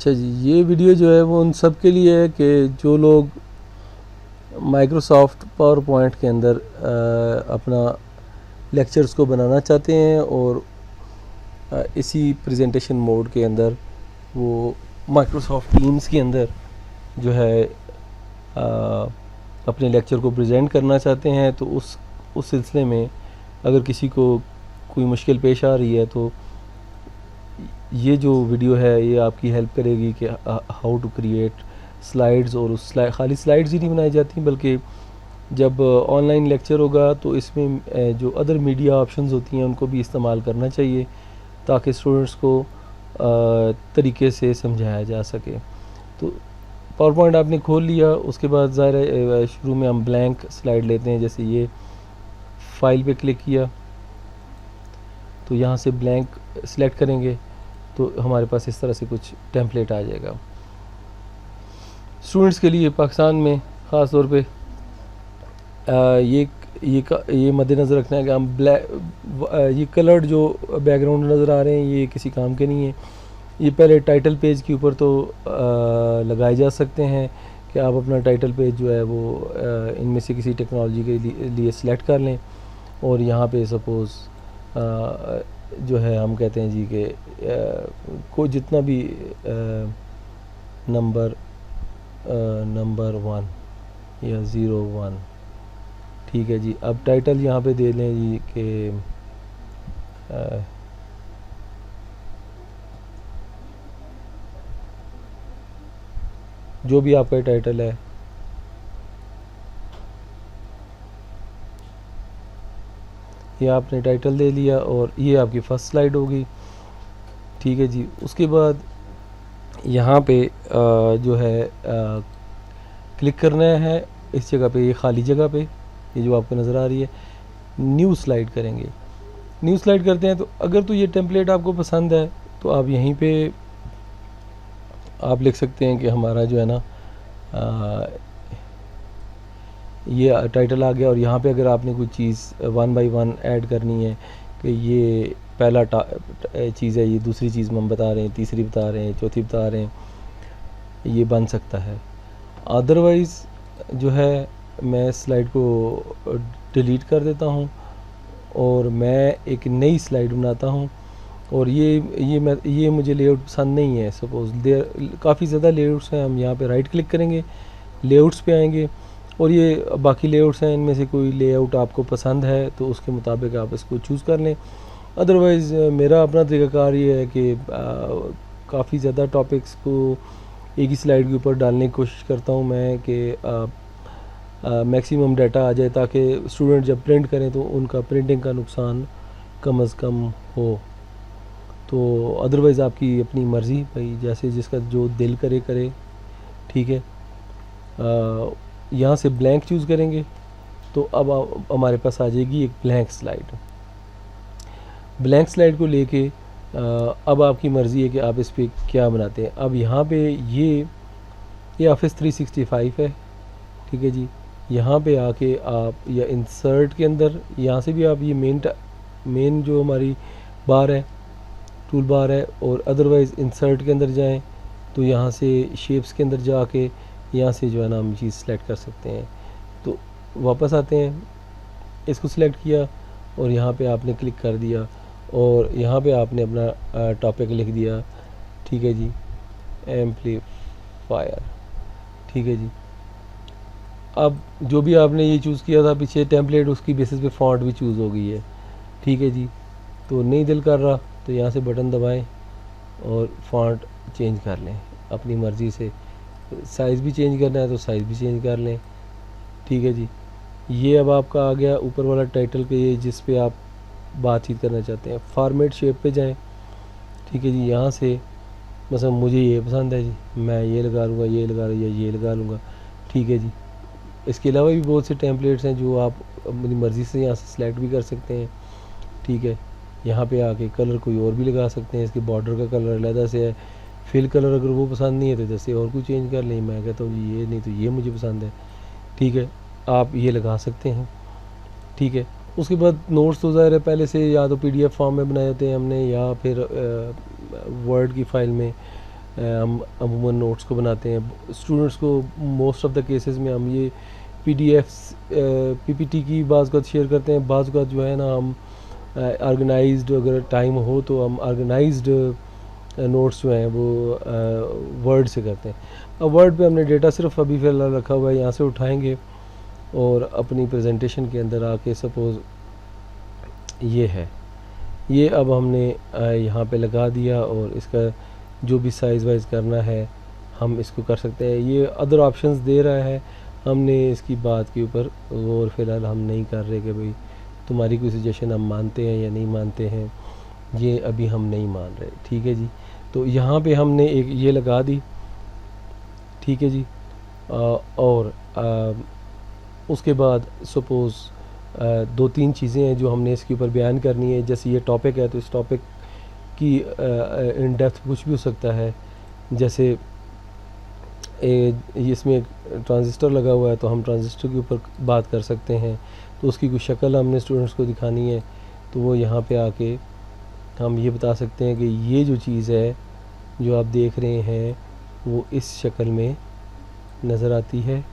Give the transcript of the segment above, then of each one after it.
अच्छा जी, ये वीडियो जो है वो उन सब के लिए है कि जो लोग माइक्रोसॉफ्ट पावर पॉइंट के अंदर अपना लेक्चर्स को बनाना चाहते हैं और इसी प्रेजेंटेशन मोड के अंदर वो माइक्रोसॉफ्ट टीम्स के अंदर जो है अपने लेक्चर को प्रेजेंट करना चाहते हैं। तो उस सिलसिले में अगर किसी को कोई मुश्किल पेश आ रही है तो ये जो वीडियो है ये आपकी हेल्प करेगी कि हाउ टू क्रिएट स्लाइड्स। और उस खाली स्लाइड्स ही नहीं बनाई जाती बल्कि जब ऑनलाइन लेक्चर होगा तो इसमें जो अदर मीडिया ऑप्शंस होती हैं उनको भी इस्तेमाल करना चाहिए ताकि स्टूडेंट्स को तरीके से समझाया जा सके। तो पावर पॉइंट आपने खोल लिया, उसके बाद ज़ाहिर शुरू में हम ब्लैंक स्लाइड लेते हैं। जैसे ये फाइल पे क्लिक किया तो यहाँ से ब्लैंक सिलेक्ट करेंगे तो हमारे पास इस तरह से कुछ टेम्पलेट आ जाएगा। स्टूडेंट्स के लिए पाकिस्तान में ख़ास तौर पे ये मद्देनज़र रखना है कि हम ये कलर्ड जो बैकग्राउंड नज़र आ रहे हैं ये किसी काम के नहीं है। ये पहले टाइटल पेज के ऊपर तो लगाए जा सकते हैं कि आप अपना टाइटल पेज जो है वो इनमें से किसी टेक्नोलॉजी के लिए सिलेक्ट कर लें और यहाँ पे सपोज़ जो है हम कहते हैं जी कि कोई जितना भी नंबर 1 या 01, ठीक है जी। अब टाइटल यहाँ पे दे लें जी कि जो भी आपका टाइटल है ये आपने टाइटल दे लिया और ये आपकी फ़र्स्ट स्लाइड होगी, ठीक है जी। उसके बाद यहाँ पे जो है क्लिक करना है इस जगह पे, ये खाली जगह पे, ये जो आपको नज़र आ रही है, न्यू स्लाइड करेंगे। न्यू स्लाइड करते हैं तो अगर तो ये टेम्पलेट आपको पसंद है तो आप यहीं पे आप लिख सकते हैं कि हमारा जो है ना ये टाइटल आ गया। और यहाँ पे अगर आपने कोई चीज़ 1 बाई 1 ऐड करनी है कि ये पहला चीज़ है, ये दूसरी चीज़ हम बता रहे हैं, तीसरी बता रहे हैं, चौथी बता रहे हैं, ये बन सकता है। अदरवाइज़ जो है मैं स्लाइड को डिलीट कर देता हूँ और मैं एक नई स्लाइड बनाता हूँ। और ये मुझे लेआउट पसंद नहीं है। सपोज़ काफ़ी ज़्यादा लेआउट्स हैं, हम यहाँ पे राइट क्लिक करेंगे, लेआउट्स पे आएंगे और ये बाकी लेआउट्स हैं, इनमें से कोई लेआउट आपको पसंद है तो उसके मुताबिक आप इसको चूज़ कर लें। अदरवाइज़ मेरा अपना तरीक़ाकार ये है कि काफ़ी ज़्यादा टॉपिक्स को एक ही स्लाइड के ऊपर डालने की कोशिश करता हूँ मैं कि मैक्सिमम डाटा आ जाए ताकि स्टूडेंट जब प्रिंट करें तो उनका प्रिंटिंग का नुकसान कम अज़ कम हो। तो अदरवाइज़ आपकी अपनी मर्ज़ी, भाई जैसे जिसका जो दिल करे करे, ठीक है। यहाँ से ब्लैंक चूज़ करेंगे तो अब हमारे पास आ जाएगी एक ब्लैंक स्लाइड। ब्लैंक स्लाइड को लेके अब आपकी मर्ज़ी है कि आप इस पर क्या बनाते हैं। अब यहाँ पे ये ऑफिस 365 है, ठीक है जी। यहाँ पे आके आप या इंसर्ट के अंदर यहाँ से भी आप ये मेन जो हमारी बार है, टूल बार है, और अदरवाइज़ इंसर्ट के अंदर जाएं तो यहाँ से शेप्स के अंदर जाके यहाँ से जो है ना हम चीज़ सेलेक्ट कर सकते हैं। तो वापस आते हैं, इसको सिलेक्ट किया और यहाँ पे आपने क्लिक कर दिया और यहाँ पे आपने अपना टॉपिक लिख दिया, ठीक है जी, एम्पलीफायर, ठीक है जी। अब जो भी आपने ये चूज़ किया था पीछे टेम्पलेट, उसकी बेसिस पे फ़ॉन्ट भी चूज़ हो गई है, ठीक है जी। तो नहीं दिल कर रहा तो यहाँ से बटन दबाएं और फ़ॉन्ट चेंज कर लें अपनी मर्ज़ी से। साइज़ भी चेंज करना है तो साइज़ भी चेंज कर लें, ठीक है जी। ये अब आपका आ गया ऊपर वाला टाइटल पे, ये जिस पे आप बातचीत करना चाहते हैं। फॉर्मेट शेप पे जाएं, ठीक है जी। यहाँ से मतलब मुझे ये पसंद है जी, मैं ये लगा लूँगा, ये लगा लूँगा, ये लगा लूँगा, ठीक है जी। इसके अलावा भी बहुत से टेम्पलेट्स हैं जो आप अपनी मर्ज़ी से यहाँ से सिलेक्ट भी कर सकते हैं, ठीक है। यहाँ पे आके कलर कोई और भी लगा सकते हैं, इसके बॉर्डर का कलर अलग से है, फिल कलर अगर वो पसंद नहीं है तो जैसे और कोई चेंज कर लें। मैं कहता हूँ जी ये नहीं तो ये मुझे पसंद है, ठीक है, आप ये लगा सकते हैं, ठीक है। उसके बाद नोट्स तो ज़ाहिर है पहले से या तो PDF फॉर्म में बनाए होते हैं हमने या फिर वर्ड की फ़ाइल में हम अमूमन नोट्स को बनाते हैं। स्टूडेंट्स को मोस्ट ऑफ द केसेस में हम ये पीडीएफ्स पीपीटी की बाज़ का शेयर करते हैं, बाज़ का जो है ना हम ऑर्गेनाइज्ड अगर टाइम हो तो हम ऑर्गेनाइज्ड नोट्स जो हैं वो वर्ड से करते हैं। अब वर्ड पे हमने डेटा सिर्फ अभी फ़िलहाल रखा हुआ है, यहाँ से उठाएंगे और अपनी प्रेजेंटेशन के अंदर आके सपोज़ ये है, ये अब हमने यहाँ पे लगा दिया और इसका जो भी साइज़ वाइज करना है हम इसको कर सकते हैं। ये अदर ऑप्शंस दे रहा है, हमने इसकी बात के ऊपर और फ़िलहाल हम नहीं कर रहे कि भाई तुम्हारी कोई सजेशन हम मानते हैं या नहीं मानते हैं, ये अभी हम नहीं मान रहे। ठीक है जी, तो यहाँ पे हमने एक ये लगा दी। ठीक है जी, और उसके बाद सपोज़ दो तीन चीज़ें हैं जो हमने इसके ऊपर बयान करनी है। जैसे ये टॉपिक है तो इस टॉपिक की इन डेप्थ कुछ भी हो सकता है। जैसे इसमें ट्रांजिस्टर लगा हुआ है तो हम ट्रांजिस्टर के ऊपर बात कर सकते हैं, तो उसकी कुछ शक्ल हमने स्टूडेंट्स को दिखानी है तो वो यहाँ पे आके हम ये बता सकते हैं कि ये जो चीज़ है जो आप देख रहे हैं वो इस शक्ल में नज़र आती है।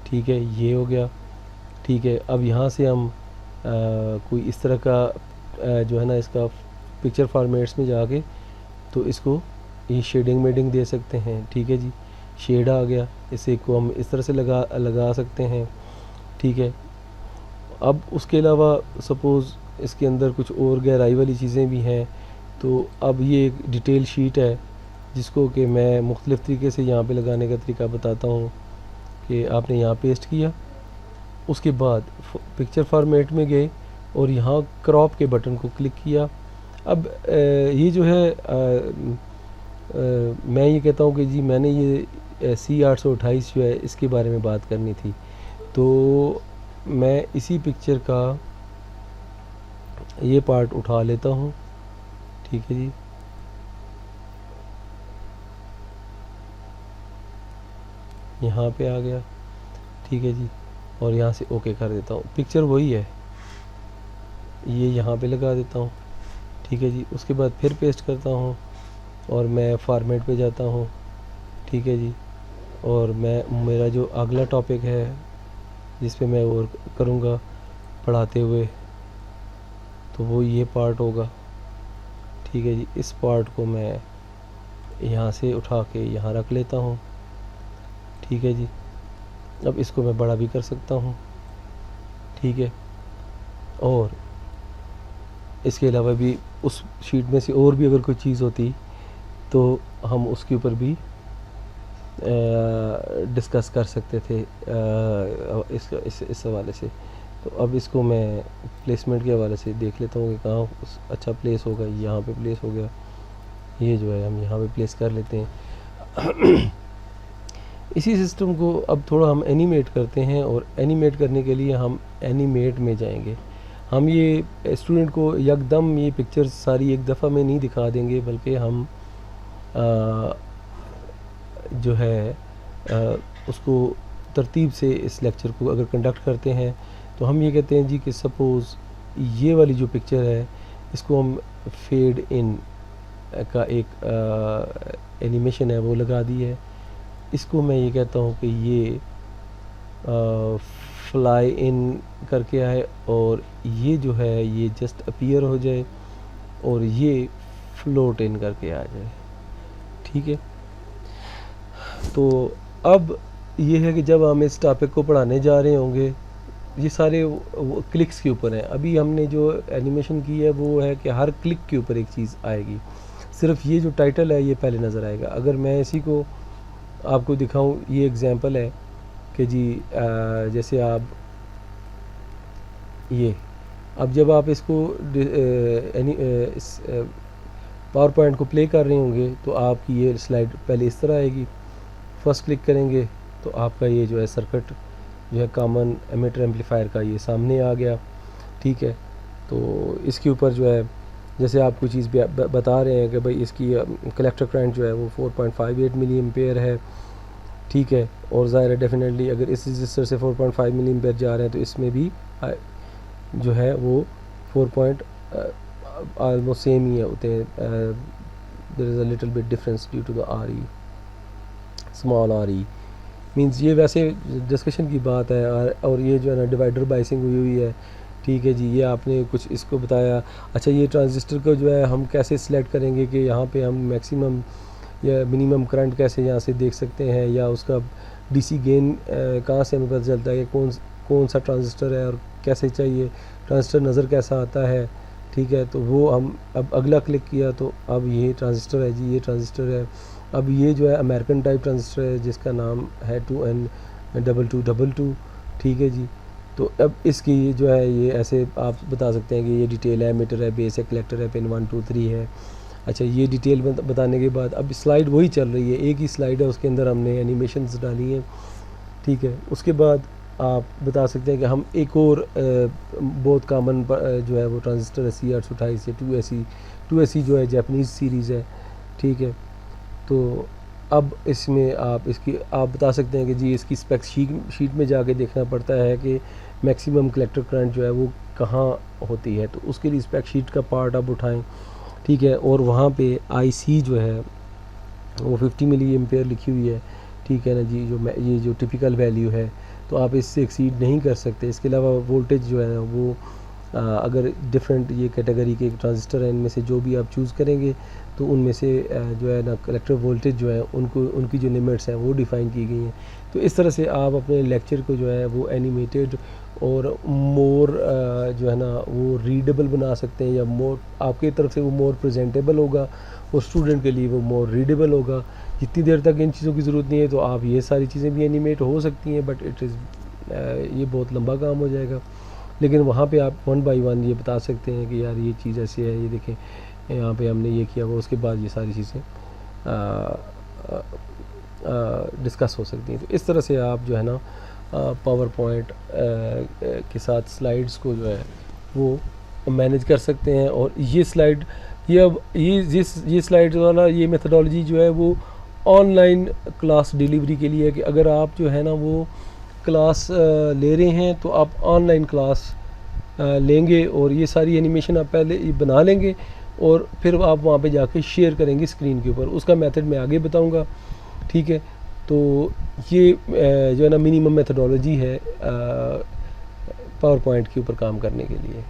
ठीक है, ये हो गया। ठीक है, अब यहाँ से हम कोई इस तरह का जो है ना इसका पिक्चर फॉर्मेट्स में जाके तो इसको ये शेडिंग मेडिंग दे सकते हैं। ठीक है जी, शेड आ गया, इसे को हम इस तरह से लगा सकते हैं। ठीक है, अब उसके अलावा सपोज़ इसके अंदर कुछ और गहराई वाली चीज़ें भी हैं, तो अब ये एक डिटेल शीट है जिसको कि मैं मुख्तलिफ़ तरीके से यहाँ पे लगाने का तरीका बताता हूँ। कि आपने यहाँ पेस्ट किया, उसके बाद पिक्चर फॉर्मेट में गए और यहाँ क्रॉप के बटन को क्लिक किया। अब ये जो है मैं ये कहता हूँ कि जी मैंने ये C828 जो है इसके बारे में बात करनी थी, तो मैं इसी पिक्चर का ये पार्ट उठा लेता हूँ। ठीक है जी, यहाँ पे आ गया। ठीक है जी, और यहाँ से ओके कर देता हूँ। पिक्चर वही है, ये यहाँ पे लगा देता हूँ। ठीक है जी, उसके बाद फिर पेस्ट करता हूँ और मैं फॉर्मेट पे जाता हूँ। ठीक है जी, और मैं मेरा जो अगला टॉपिक है जिस पे मैं और करूँगा पढ़ाते हुए तो वो ये पार्ट होगा। ठीक है जी, इस पार्ट को मैं यहाँ से उठा के यहाँ रख लेता हूँ। ठीक है जी, अब इसको मैं बड़ा भी कर सकता हूँ। ठीक है, और इसके अलावा भी उस शीट में से और भी अगर कोई चीज़ होती तो हम उसके ऊपर भी डिस्कस कर सकते थे इस हवाले से। तो अब इसको मैं प्लेसमेंट के हवाले से देख लेता हूँ कि कहाँ अच्छा प्लेस होगा। यहाँ पे प्लेस हो गया, ये जो है हम यहाँ पे प्लेस कर लेते हैं। इसी सिस्टम को अब थोड़ा हम एनिमेट करते हैं, और एनिमेट करने के लिए हम एनिमेट में जाएंगे। हम ये स्टूडेंट को यकदम ये पिक्चर्स सारी एक दफ़ा में नहीं दिखा देंगे, बल्कि हम जो है उसको तरतीब से इस लेक्चर को अगर कंडक्ट करते हैं तो हम ये कहते हैं जी कि सपोज़ ये वाली जो पिक्चर है इसको हम फेड इन का एक एनिमेशन है वो लगा दी है। इसको मैं ये कहता हूँ कि ये फ्लाई इन करके आए और ये जो है ये जस्ट अपीयर हो जाए और ये फ्लोट इन करके आ जाए। ठीक है, तो अब ये है कि जब हम इस टॉपिक को पढ़ाने जा रहे होंगे, ये सारे क्लिक्स के ऊपर हैं। अभी हमने जो एनिमेशन की है वो है कि हर क्लिक के ऊपर एक चीज़ आएगी। सिर्फ ये जो टाइटल है ये पहले नज़र आएगा। अगर मैं इसी को आपको दिखाऊं, ये एग्जांपल है कि जी जैसे आप ये अब जब आप इसको इस पावर पॉइंट को प्ले कर रहे होंगे तो आपकी ये स्लाइड पहले इस तरह आएगी। फर्स्ट क्लिक करेंगे तो आपका ये जो है सर्किट जो है कॉमन एमिटर एम्पलीफायर का ये सामने आ गया। ठीक है, तो इसके ऊपर जो है जैसे आप कोई चीज़ बता रहे हैं कि भाई इसकी कलेक्टर करंट जो है वो 4.58 मिली एम्पेयर है। ठीक है, और ज़ाहिर है डेफिनेटली अगर इस रजिस्टर से 4.5 मिली एम्पेयर जा रहे हैं तो इसमें भी जो है वो 4 पॉइंट ऑलमोस्ट सेम ही होते हैं, there is a little bit difference due to the R E, small R E means ये वैसे डिस्कशन की बात है। और ये जो है ना डिवाइडर बाइसिंग हुई हुई है, ठीक है जी, ये आपने कुछ इसको बताया। अच्छा, ये ट्रांजिस्टर को जो है हम कैसे सिलेक्ट करेंगे कि यहाँ पे हम मैक्सिमम या मिनिमम करंट कैसे यहाँ से देख सकते हैं, या उसका डीसी गेन कहाँ से हमें पता चलता है कि कौन सा ट्रांजिस्टर है और कैसे चाहिए, ट्रांजिस्टर नज़र कैसा आता है, ठीक है। तो वो हम अब अगला क्लिक किया तो अब ये ट्रांजिस्टर है जी, ये ट्रांजिस्टर है। अब ये जो है अमेरिकन टाइप ट्रांजिस्टर है जिसका नाम है 2N2222, ठीक है जी। तो अब इसकी जो है ये ऐसे आप बता सकते हैं कि ये डिटेल है, मीटर है, बेस है, कलेक्टर है, पिन 1 2 3 है। अच्छा, ये डिटेल बताने के बाद अब स्लाइड वही चल रही है, एक ही स्लाइड है, उसके अंदर हमने एनिमेशंस डाली हैं, ठीक है। उसके बाद आप बता सकते हैं कि हम एक और बहुत कामन जो है वो ट्रांजिस्टर है C828 या 2SE जो है जापानीज़ सीरीज़ है, ठीक है। तो अब इसमें आप बता सकते हैं कि जी इसकी स्पेक शीट में जाके देखना पड़ता है कि मैक्सिमम कलेक्टर करंट जो है वो कहाँ होती है, तो उसके लिए स्पेक शीट का पार्ट आप उठाएं, ठीक है। और वहाँ पे IC जो है वो 50 मिली एम्पेयर लिखी हुई है, ठीक है ना जी। ये जो टिपिकल वैल्यू है तो आप इससे एक्सीड नहीं कर सकते। इसके अलावा वोल्टेज जो है वो अगर डिफरेंट ये कैटेगरी के ट्रांजिस्टर हैं, इनमें से जो भी आप चूज़ करेंगे तो उनमें से जो है ना कलेक्टर वोल्टेज जो है उनकी जो लिमिट्स हैं वो डिफ़ाइन की गई हैं। तो इस तरह से आप अपने लेक्चर को जो है वो एनिमेटेड और मोर जो है ना वो रीडेबल बना सकते हैं, या मोर आपकी तरफ से वो मोर प्रेजेंटेबल होगा और स्टूडेंट के लिए वो मोर रीडेबल होगा। जितनी देर तक इन चीज़ों की ज़रूरत नहीं है तो आप ये सारी चीज़ें भी एनिमेट हो सकती हैं, बट ये बहुत लंबा काम हो जाएगा। लेकिन वहाँ पे आप 1 बाय 1 ये बता सकते हैं कि यार ये चीज़ ऐसी है, ये देखें यहाँ पे हमने ये किया हुआ, उसके बाद ये सारी चीज़ें डिस्कस हो सकती हैं। तो इस तरह से आप जो है ना पावर पॉइंट के साथ स्लाइड्स को जो है वो मैनेज कर सकते हैं। और ये स्लाइड ये स्लाइड वाला ये मेथडोलॉजी जो है वो ऑनलाइन क्लास डिलीवरी के लिए है कि अगर आप जो है ना वो क्लास ले रहे हैं तो आप ऑनलाइन क्लास लेंगे और ये सारी एनिमेशन आप पहले बना लेंगे और फिर आप वहाँ पे जाके शेयर करेंगे स्क्रीन के ऊपर। उसका मेथड मैं आगे बताऊँगा, ठीक है। तो ये जो है ना मिनिमम मेथडोलॉजी है पावर पॉइंट के ऊपर काम करने के लिए।